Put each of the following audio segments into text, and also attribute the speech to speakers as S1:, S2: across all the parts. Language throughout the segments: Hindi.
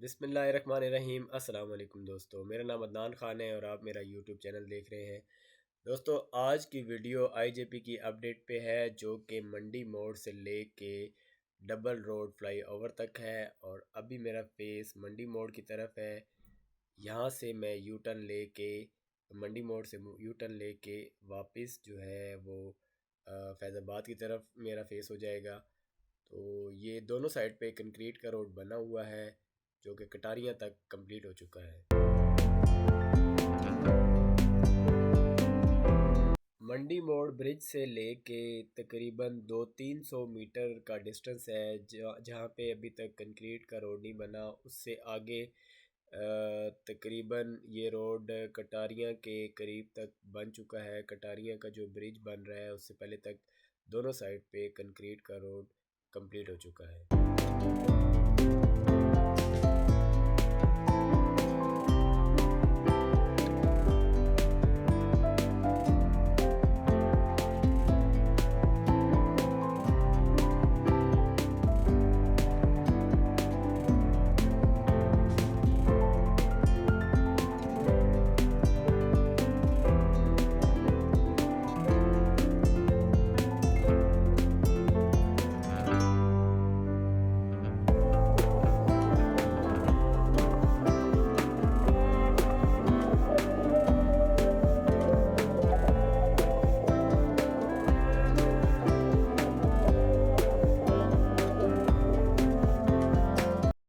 S1: बिस्मिल्लाहिर्रहमानिर्रहीम। अस्सलाम वालेकुम दोस्तों, मेरा नाम अदनान ख़ान है और आप मेरा यूट्यूब चैनल देख रहे हैं। दोस्तों, आज की वीडियो आईजेपी की अपडेट पे है जो कि मंडी मोड़ से ले के डबल रोड फ्लाईओवर तक है और अभी मेरा फेस मंडी मोड़ की तरफ है। यहाँ से मैं यू टर्न ले के मंडी मोड़ से यू टर्न ले के वापस जो है वो फैज़ाबाद की तरफ मेरा फेस हो जाएगा। तो ये दोनों साइड पे कंक्रीट का रोड बना हुआ है जो कि कटारियाँ तक कंप्लीट हो चुका है। मंडी मोड़ ब्रिज से लेके तकरीबन 200-300 मीटर का डिस्टेंस है जहाँ पे अभी तक कंक्रीट का रोड नहीं बना। उससे आगे तकरीबन ये रोड कटारियाँ के करीब तक बन चुका है। कटारियाँ का जो ब्रिज बन रहा है उससे पहले तक दोनों साइड पे कंक्रीट का रोड कंप्लीट हो चुका है।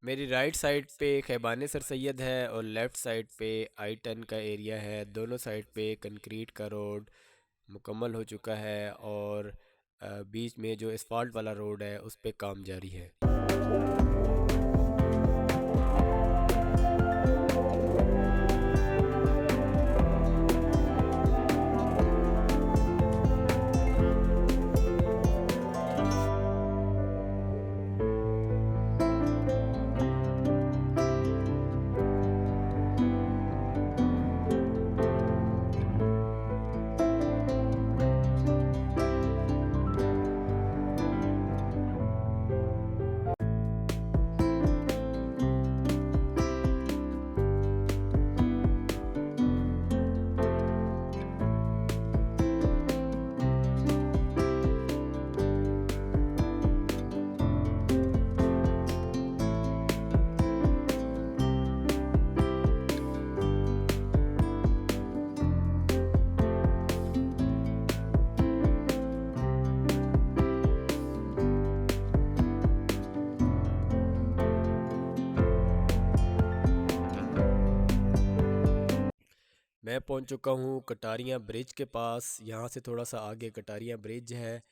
S1: मेरी राइट साइड पे खैबान सर सैयद है और लेफ़्ट साइड पे आई-10 का एरिया है। दोनों साइड पे कंक्रीट का रोड मुकम्मल हो चुका है और बीच में जो एसफाल्ट वाला रोड है उस पे काम जारी है। मैं पहुंच चुका हूं कटारियां ब्रिज के पास। यहाँ से थोड़ा सा आगे कटारियां ब्रिज है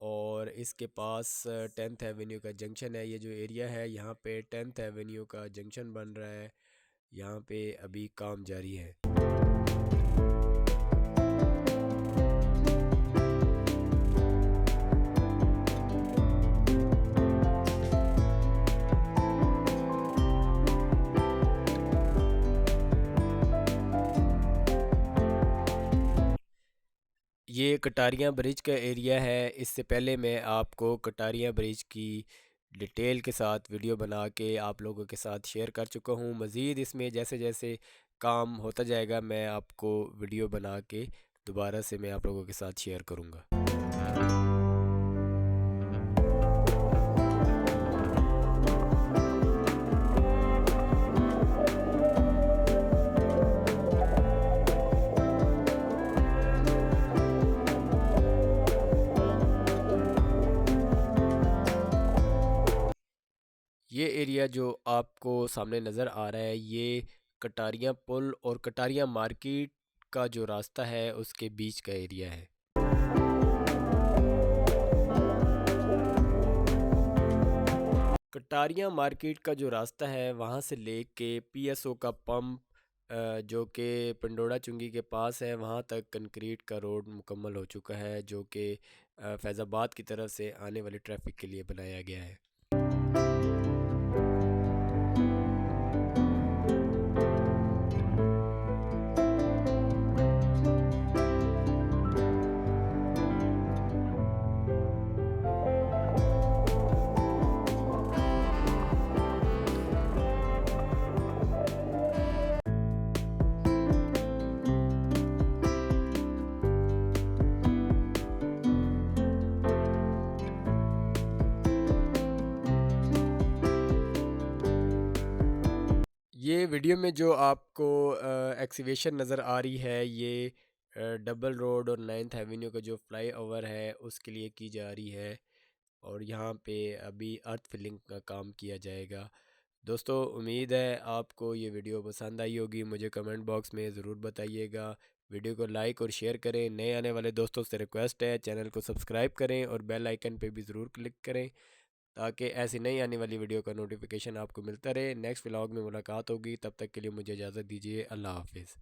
S1: और इसके पास 10th एवेन्यू का जंक्शन है। ये जो एरिया है यहाँ पे 10th एवेन्यू का जंक्शन बन रहा है। यहाँ पे अभी काम जारी है। ये कटारियाँ ब्रिज का एरिया है। इससे पहले मैं आपको कटारियाँ ब्रिज की डिटेल के साथ वीडियो बना के आप लोगों के साथ शेयर कर चुका हूँ। मज़ीद इसमें जैसे जैसे काम होता जाएगा मैं आपको वीडियो बना के दोबारा से मैं आप लोगों के साथ शेयर करूँगा। ये एरिया जो आपको सामने नज़र आ रहा है ये कटारियाँ पुल और कटारियाँ मार्केट का जो रास्ता है उसके बीच का एरिया है। कटारियाँ मार्केट का जो रास्ता है वहाँ से लेके पीएसओ का पंप जो कि पंडोड़ा चुंगी के पास है वहाँ तक कंक्रीट का रोड मुकम्मल हो चुका है जो कि फैज़ाबाद की तरफ से आने वाली ट्रैफिक के लिए बनाया गया है। ये वीडियो में जो आपको एक्सीवेशन नज़र आ रही है, ये डबल रोड और 9th एवेन्यू का जो फ्लाई ओवर है उसके लिए की जा रही है, और यहाँ पे अभी अर्थ फिलिंग का काम किया जाएगा। दोस्तों, उम्मीद है आपको ये वीडियो पसंद आई होगी। मुझे कमेंट बॉक्स में ज़रूर बताइएगा। वीडियो को लाइक और शेयर करें। नए आने वाले दोस्तों से रिक्वेस्ट है, चैनल को सब्सक्राइब करें और बेल आइकन पे भी ज़रूर क्लिक करें, ताकि ऐसी नई आने वाली वीडियो का नोटिफिकेशन आपको मिलता रहे। नेक्स्ट व्लॉग में मुलाकात होगी, तब तक के लिए मुझे इजाज़त दीजिए। अल्लाह हाफिज़।